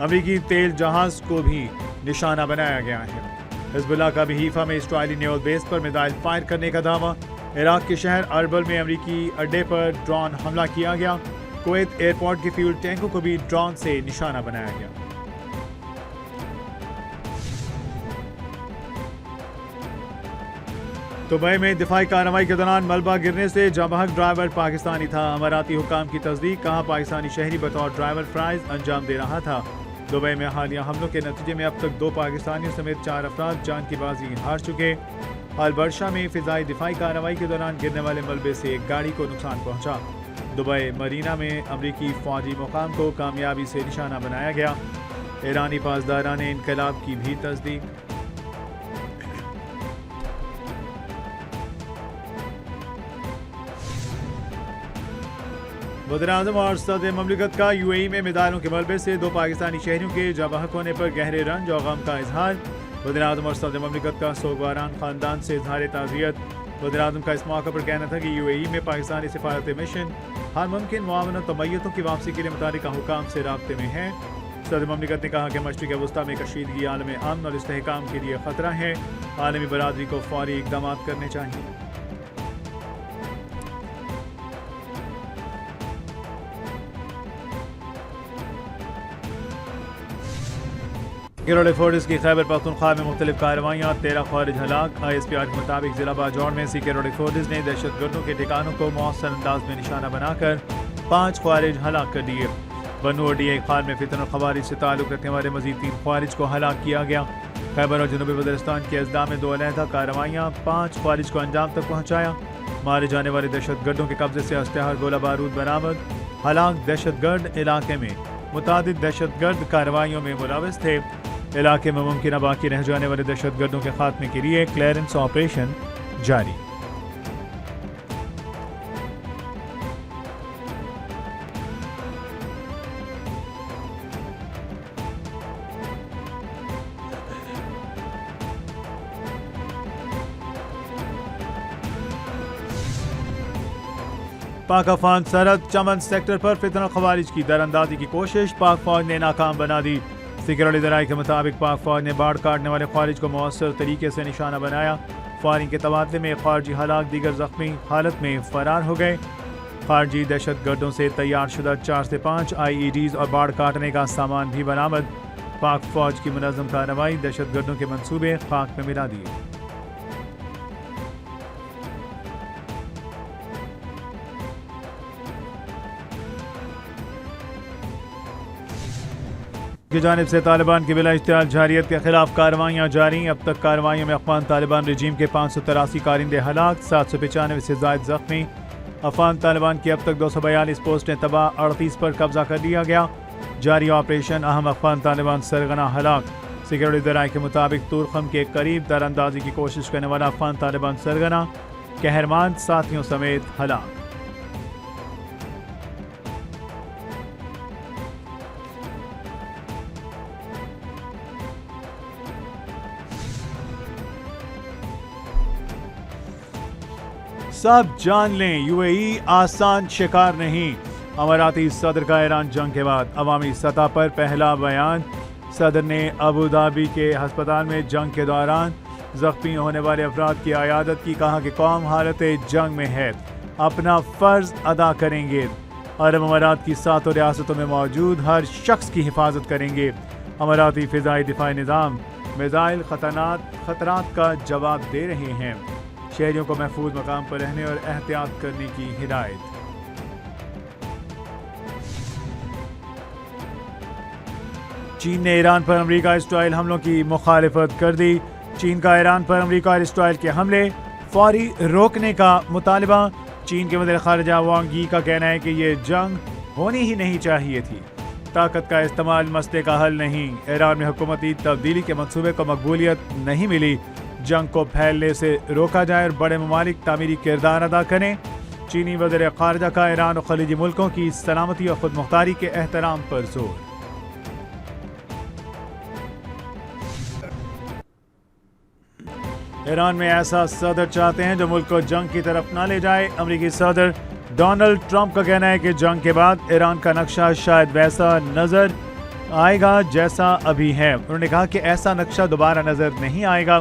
امریکی تیل جہاز کو بھی نشانہ بنایا گیا ہے۔ حزب اللہ کا بھی حیفا میں اسرائیلی نیول بیس پر میزائل فائر کرنے کا دعویٰ۔ عراق کے شہر اربل میں امریکی اڈے پر ڈرون حملہ کیا گیا۔ کویت ایئرپورٹ کے فیول ٹینکوں کو بھی ڈرون سے نشانہ بنایا گیا۔ دبئی میں دفاعی کارروائی کے دوران ملبہ گرنے سے جاں بحق ڈرائیور پاکستانی تھا۔ اماراتی حکام کی تصدیق، کہا پاکستانی شہری بطور ڈرائیور فرائض انجام دے رہا تھا۔ دبئی میں حالیہ حملوں کے نتیجے میں اب تک 2 پاکستانیوں سمیت 4 افراد جان کی بازی ہار چکے۔ البرشہ میں فضائی دفاعی کارروائی کے دوران گرنے والے ملبے سے ایک گاڑی کو نقصان پہنچا۔ دبئی مرینا میں امریکی فوجی مقام کو کامیابی سے نشانہ بنایا گیا۔ ایرانی پاسداران انقلاب کی بھی تصدیق۔ وزیراعظم اور صدر مملکت کا یو اے ای میں میزائلوں کے ملبے سے 2 پاکستانی شہریوں کے جاں بحق ہونے پر گہرے رنج اور غم کا اظہار۔ وزیراعظم اور صدر مملکت کا سوگواران خاندان سے اظہار تعزیت۔ وزیراعظم کا اس موقع پر کہنا تھا کہ یو اے ای میں پاکستانی سفارت مشن ہر ممکن معاونت و میتوں کی واپسی کے لیے متعلقہ حکام سے رابطے میں ہے۔ صدر مملکت نے کہا کہ مشرق وسطیٰ میں کشیدگی عالم امن اور استحکام کے لیے خطرہ ہے۔ عالمی برادری کو فوری اقدامات کرنے چاہیے۔ سیکیورٹی فورسز کی خیبر پختونخوا میں مختلف کارروائیاں، 13 خوارج ہلاک۔ آئی ایس پی آر کے مطابق ضلع باجوڑ میں سیکیورٹی فورسز نے دہشت گردوں کے ٹھکانوں کو مؤثر انداز میں نشانہ بنا کر 5 خوارج ہلاک کر دیے۔ بنو اور ڈی آئی خان میں فتن الخوارج سے تعلق رکھنے والے مزید 3 خوارج کو ہلاک کیا گیا۔ خیبر اور جنوبی وزیرستان کے اضلاع میں 2 علیحدہ کارروائیاں، 5 خوارج کو انجام تک پہنچایا۔ مارے جانے والے دہشت گردوں کے قبضے سے اسلحہ اور گولہ بارود برآمد۔ ہلاک دہشت گرد علاقے میں متعدد دہشت گرد کارروائیوں میں ملوث تھے۔ علاقے میں ممکنہ باقی رہ جانے والے دہشت گردوں کے خاتمے کے لیے کلیئرنس آپریشن جاری۔ پاک افغان سرحد چمن سیکٹر پر فتنہ خوارج کی در اندازی کی کوشش، پاک فوج نے ناکام بنا دی۔ سیکیورٹی ذرائع کے مطابق پاک فوج نے باڑ کاٹنے والے خوارج کو مؤثر طریقے سے نشانہ بنایا۔ فائرنگ کے تبادلے میں خارجی ہلاک، دیگر زخمی حالت میں فرار ہو گئے۔ خارجی دہشت گردوں سے تیار شدہ 4 سے 5 آئی ای ڈیز اور باڑ کاٹنے کا سامان بھی برآمد۔ پاک فوج کی منظم کارروائی، دہشت گردوں کے منصوبے خاک میں ملا دیے۔ کی جانب سے طالبان کی بلا اشتعال جارحیت کے خلاف کارروائیاں جاری۔ اب تک کارروائیوں میں افغان طالبان رجیم کے 583 کارندے ہلاک، 795 سے زائد زخمی۔ افغان طالبان کی اب تک 242 پوسٹیں تباہ، 38 پر قبضہ کر لیا گیا۔ جاری آپریشن، اہم افغان طالبان سرغنہ ہلاک۔ سیکیورٹی ذرائع کے مطابق تورخم کے قریب در اندازی کی کوشش کرنے والا افغان طالبان سرغنہ، قہرمان ساتھیوں سمیت ہلاک۔ سب جان لیں، یو اے ای آسان شکار نہیں۔ اماراتی صدر کا ایران جنگ کے بعد عوامی سطح پر پہلا بیان۔ صدر نے ابوظہبی کے ہسپتال میں جنگ کے دوران زخمی ہونے والے افراد کی عیادت کی، کہا کہ قوم حالت جنگ میں ہے، اپنا فرض ادا کریں گے۔ عرب امارات کی 7 ریاستوں میں موجود ہر شخص کی حفاظت کریں گے۔ اماراتی فضائی دفاعی نظام میزائل خطرات کا جواب دے رہے ہیں۔ شہریوں کو محفوظ مقام پر رہنے اور احتیاط کرنے کی ہدایت۔ چین نے ایران پر امریکہ اسرائیل حملوں کی مخالفت کر دی۔ چین کا ایران پر امریکہ اور اسرائیل کے حملے فوری روکنے کا مطالبہ۔ چین کے وزیر خارجہ وانگ یی کا کہنا ہے کہ یہ جنگ ہونی ہی نہیں چاہیے تھی۔ طاقت کا استعمال مسئلے کا حل نہیں۔ ایران میں حکومتی تبدیلی کے منصوبے کو مقبولیت نہیں ملی۔ جنگ کو پھیلنے سے روکا جائے اور بڑے ممالک تعمیری کردار ادا کریں۔ چینی وزیر خارجہ کا ایران اور خلیجی ملکوں کی سلامتی اور خود مختاری کے احترام پر زور۔ ایران میں ایسا صدر چاہتے ہیں جو ملک کو جنگ کی طرف نہ لے جائے۔ امریکی صدر ڈونلڈ ٹرمپ کا کہنا ہے کہ جنگ کے بعد ایران کا نقشہ شاید ویسا نظر آئے گا جیسا ابھی ہے۔ انہوں نے کہا کہ ایسا نقشہ دوبارہ نظر نہیں آئے گا۔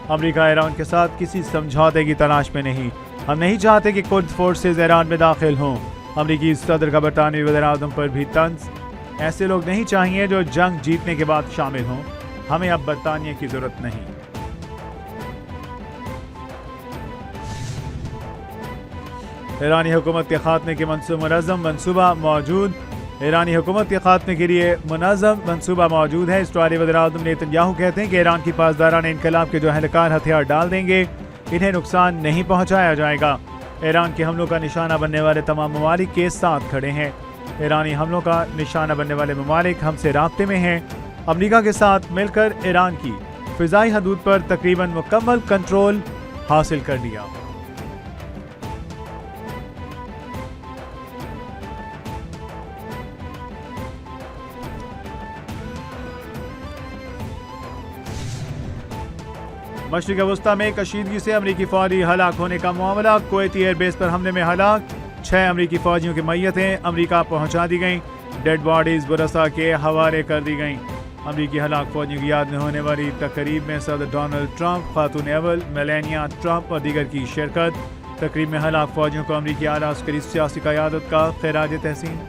امریکہ ایران کے ساتھ کسی سمجھوتے کی تلاش میں نہیں۔ ہم نہیں چاہتے کہ کرد فورسز ایران میں داخل ہوں۔ امریکی صدر کا برطانوی وزیر اعظم پر بھی طنز۔ ایسے لوگ نہیں چاہیے جو جنگ جیتنے کے بعد شامل ہوں۔ ہمیں اب برطانیہ کی ضرورت نہیں۔ ایرانی حکومت کے خاتمے کے منظم منصوبہ موجود۔ ایرانی حکومت کے خاتمے کے لیے منظم منصوبہ موجود ہے۔ اسرائیلی وزیر اعظم نیتن یاہو کہتے ہیں کہ ایران کی پاسداران انقلاب کے جو اہلکار ہتھیار ڈال دیں گے انہیں نقصان نہیں پہنچایا جائے گا۔ ایران کے حملوں کا نشانہ بننے والے تمام ممالک کے ساتھ کھڑے ہیں۔ ایرانی حملوں کا نشانہ بننے والے ممالک ہم سے رابطے میں ہیں۔ امریکہ کے ساتھ مل کر ایران کی فضائی حدود پر تقریباً مکمل کنٹرول حاصل کر لیا۔ مشرق وسطی میں کشیدگی سے امریکی فوجی ہلاک ہونے کا معاملہ۔ کویتی ایئر بیس پر حملے میں ہلاک 6 امریکی فوجیوں کی میتیں امریکہ پہنچا دی گئیں۔ ڈیڈ باڈیز برسا کے حوالے کر دی گئیں۔ امریکی ہلاک فوجیوں کی یاد میں ہونے والی تقریب میں صدر ڈونلڈ ٹرمپ، خاتون اول میلانیا ٹرمپ اور دیگر کی شرکت۔ تقریب میں ہلاک فوجیوں کو امریکی اعلیٰ عسکری سیاسی قیادت کا خراج تحسین۔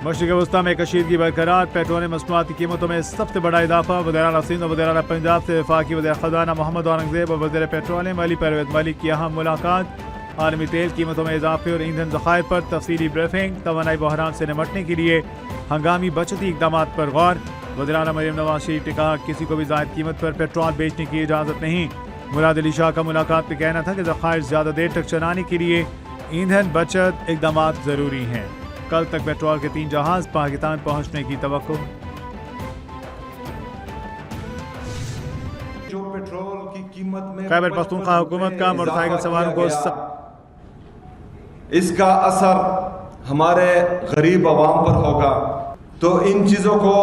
مشرق وسطی میں کشیدگی برقرار۔ پیٹرول مصنوعات کی قیمتوں میں سب سے بڑا اضافہ۔ وزیر اعلیٰ سندھ اور وزیر اعلیٰ پنجاب سے وفاقی وزیر خزانہ محمد اورنگزیب اور وزیر پیٹرولیم علی پرویز ملک کی اہم ملاقات۔ عالمی تیل قیمتوں میں اضافے اور ایندھن ذخائر پر تفصیلی بریفنگ۔ توانائی بحران سے نمٹنے کے لیے ہنگامی بچتی اقدامات پر غور۔ وزیر اعلیٰ مریم نواز شریف نے کہا کسی کو بھی زائد قیمت پر پیٹرول بیچنے کی اجازت نہیں۔ مراد علی شاہ کا ملاقات میں کہنا تھا کہ ذخائر زیادہ دیر تک چلانے کے لیے ایندھن بچت اقدامات ضروری ہیں۔ کل تک پیٹرول کے 3 جہاز پاکستان پہنچنے کی توقع۔ جو پیٹرول کی قیمت میں خیبر پختونخوا حکومت کا موٹر سائیکل سواروں کو اس کا اثر ہمارے غریب عوام پر ہوگا، تو ان چیزوں کو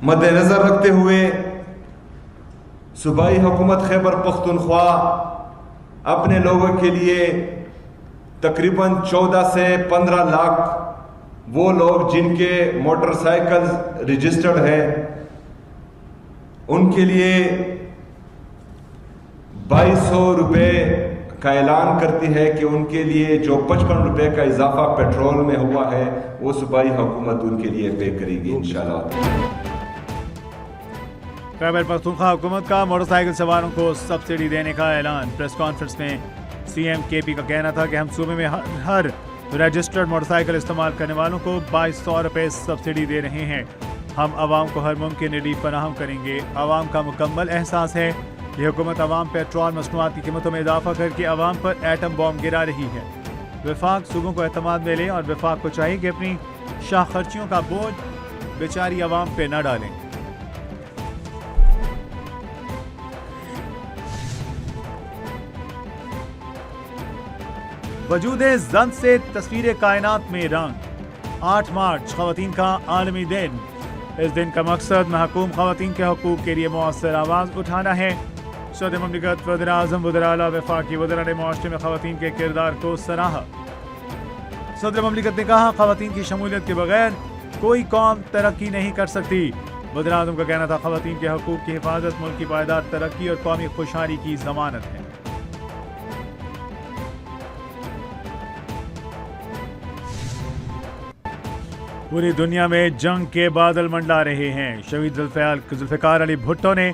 مد نظر رکھتے ہوئے صوبائی حکومت خیبر پختونخوا اپنے لوگوں کے لیے تقریباً 14 سے 15 لاکھ وہ لوگ جن کے موٹر سائیکل رجسٹرڈ ہیں ان کے لیے 2200 روپے کا اعلان کرتی ہے کہ ان کے لیے جو 55 روپے کا اضافہ پیٹرول میں ہوا ہے وہ صوبائی حکومت ان کے لیے پے کرے گی انشاءاللہ۔ خیبر پختونخوا حکومت کا موٹر سائیکل سواروں کو سبسڈی دینے کا اعلان۔ پریس کانفرنس میں سی ایم کے پی کا کہنا تھا کہ ہم صوبے میں ہر رجسٹرڈ موٹر سائیکل استعمال کرنے والوں کو 2200 روپے سبسڈی دے رہے ہیں۔ ہم عوام کو ہر ممکن ریلیف فراہم کریں گے۔ عوام کا مکمل احساس ہے یہ حکومت عوام پیٹرول مصنوعات کی قیمتوں میں اضافہ کر کے عوام پر ایٹم بم گرا رہی ہے۔ وفاق صوبوں کو اعتماد میں لے اور وفاق کو چاہیے کہ اپنی شاہ خرچیوں کا بوجھ بیچاری عوام پہ نہ ڈالیں۔ وجود زن سے تصویر کائنات میں رنگ۔ 8 مارچ خواتین کا عالمی دن۔ اس دن کا مقصد محکوم خواتین کے حقوق کے لیے مؤثر آواز اٹھانا ہے۔ صدر مملکت، وزیر اعظم، وزیر اعلیٰ، وفاقی وزراء معاشرے میں خواتین کے کردار کو سراہا۔ صدر مملکت نے کہا خواتین کی شمولیت کے بغیر کوئی قوم ترقی نہیں کر سکتی۔ وزیر اعظم کا کہنا تھا خواتین کے حقوق کی حفاظت ملک کی پائیدار ترقی اور قومی خوشحالی کی ضمانت ہے۔ پوری دنیا میں جنگ کے بادل منڈلا رہے ہیں۔ شہید ذوالفقار علی بھٹو نے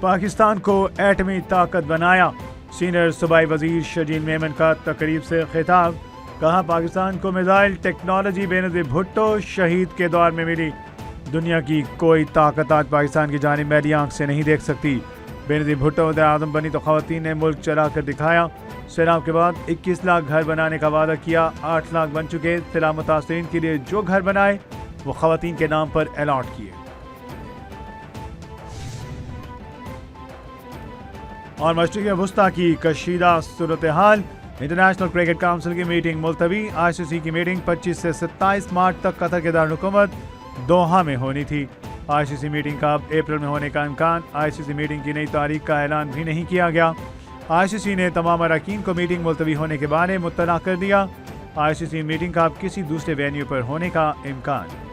پاکستان کو ایٹمی طاقت بنایا۔ سینئر صوبائی وزیر شجیل میمن کا تقریب سے خطاب۔ کہا پاکستان کو میزائل ٹیکنالوجی بینظیر بھٹو شہید کے دور میں ملی۔ دنیا کی کوئی طاقت آج پاکستان کی جانب میلی آنکھ سے نہیں دیکھ سکتی۔ بینظیر بھٹو وزیر اعظم بنی تو خواتین نے ملک چلا کر دکھایا۔ سیلاب کے بعد 21 لاکھ گھر بنانے کا وعدہ کیا۔ 8 لاکھ بن چکے۔ سیلاب متاثرین کے لیے جو گھر بنائے وہ خواتین کے نام پر الاٹ کیے۔ اور مشرق وسطی کی کشیدہ صورتحال۔ انٹرنیشنل کرکٹ کونسل کی میٹنگ ملتوی۔ ICC کی میٹنگ 25 سے 27 مارچ تک قطر کے دارالحکومت دوحہ میں ہونی تھی۔ ICC میٹنگ کا اب اپریل میں ہونے کا امکان۔ ICC میٹنگ کی نئی تاریخ کا اعلان بھی نہیں کیا گیا۔ ICC نے تمام اراکین کو میٹنگ ملتوی ہونے کے بارے مطلع کر دیا۔ ICC میٹنگ کا اب کسی دوسرے وینیو پر ہونے کا امکان۔